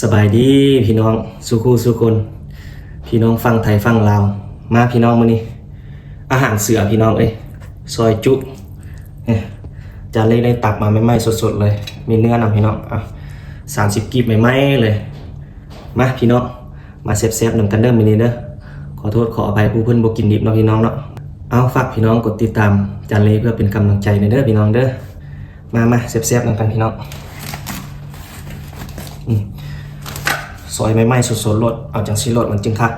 สบายดีพี่น้องสุขูสุคนพี่น้องฟังไทยฟังลาวมาพี่น้องมื้อนี้อาหารเสือพี่น้องซอยจุเนี่ยจานเล็กได้ตักมาใหม่ๆสดๆเลยมีเนื้อนำพี่น้อง30กีบใหม่ๆเลยมาพี่น้องมาเซฟๆนำกันเด้อมื้อนี้เด้อขอโทษขออภัยผู้เพิ่นบ่กินดิบเนาะพี่น้องเนาะเอาฝากพี่น้องกดติดตามจานเล็กเพื่อเป็นกำลังใจในเด้อพี่น้องเด้อมาเซฟๆนำกันพี่น้องซอยใหม่ๆสดๆรสเอาจังสิรสมันจึงคัก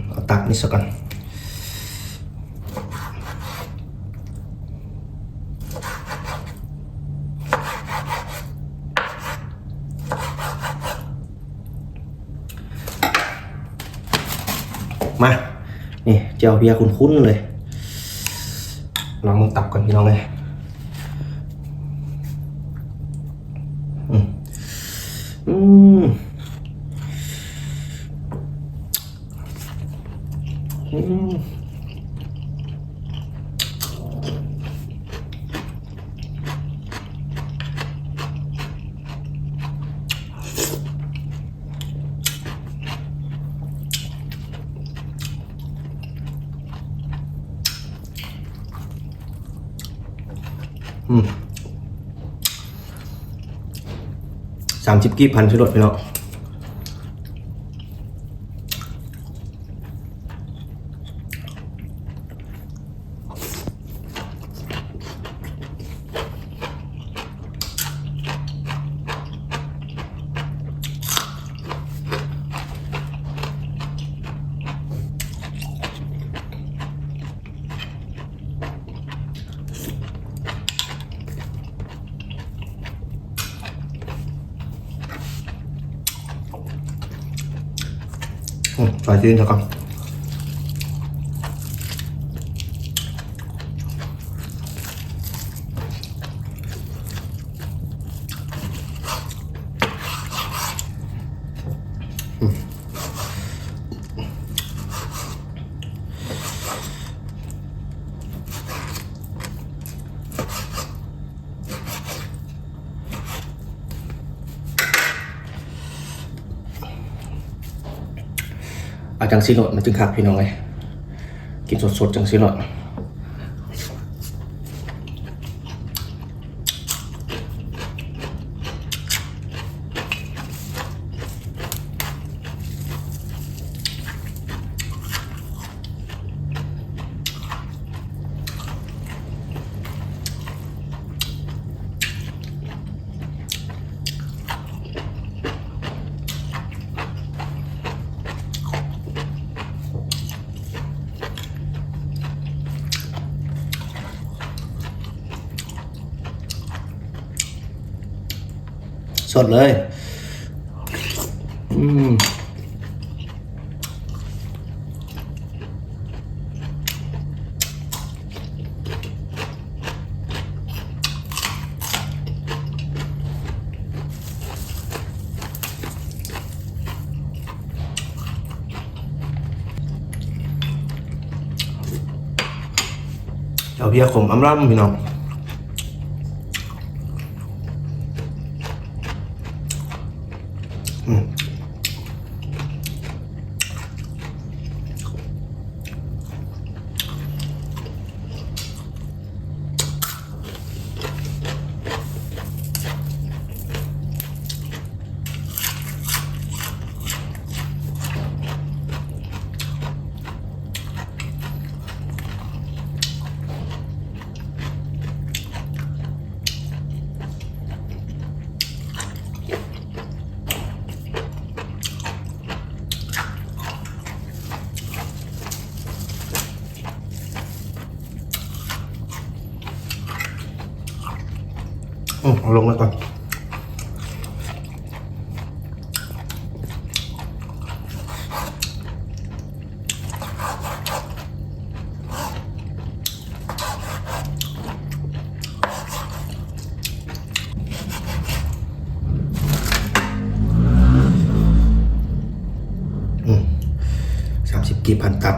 เอาตักนี่ซะก่อนมานี่เจียวเบียร์คุ้นๆเลยลองตักก่อนพี่น้องเลย30กีบพันชิลดพี่น้องใส่จีนแล้วก่อนเอาจังสิรสมันจึงคักพี่น้องเลยกินสดๆจังสิรสสดเลยเอาเบียร์ขมอำล่ำพี่น้องเอาลงมาก่อน30กีบพันตับ ม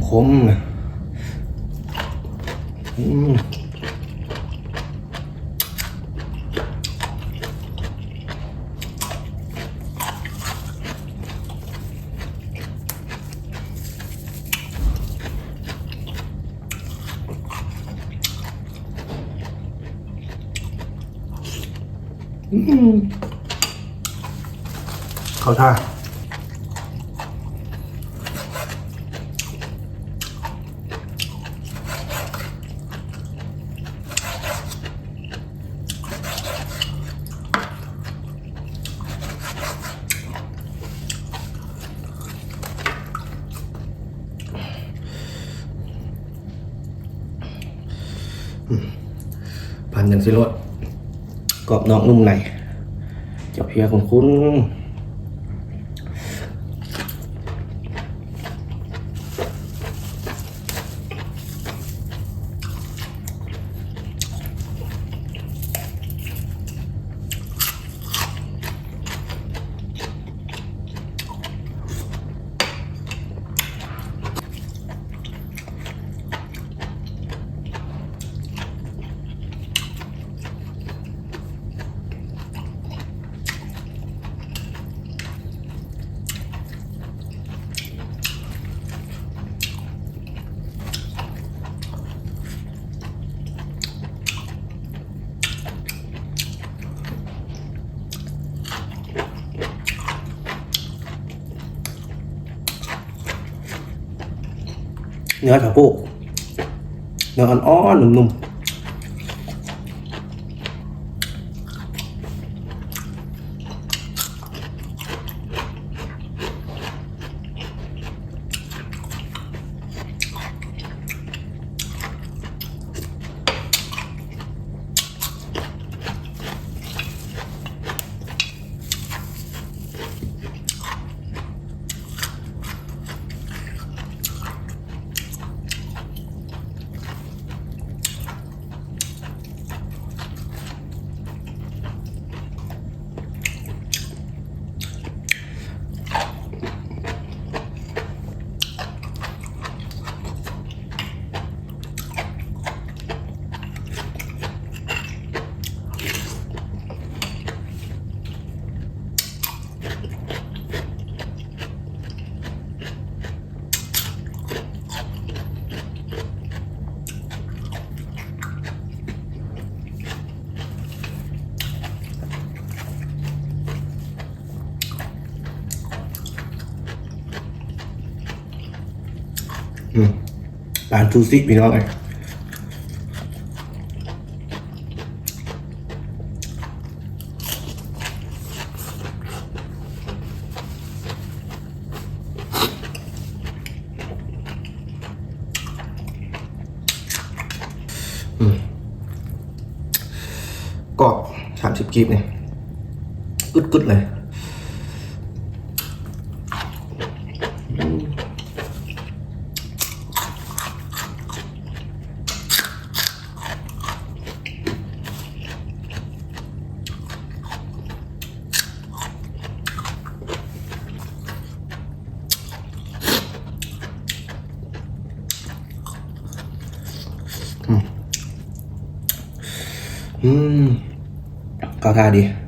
คมๆนะเข้าท่าพันอย่างสิรสกรอบนอกนุ่มในเจ้าเพียคุ้นเนื้อสะโพกเนื้ออ่อนๆนุ่มร้านซูซิพี่น้องเลยกรอบ30กีบเนี่ยกึดเลยเข้าท่าดี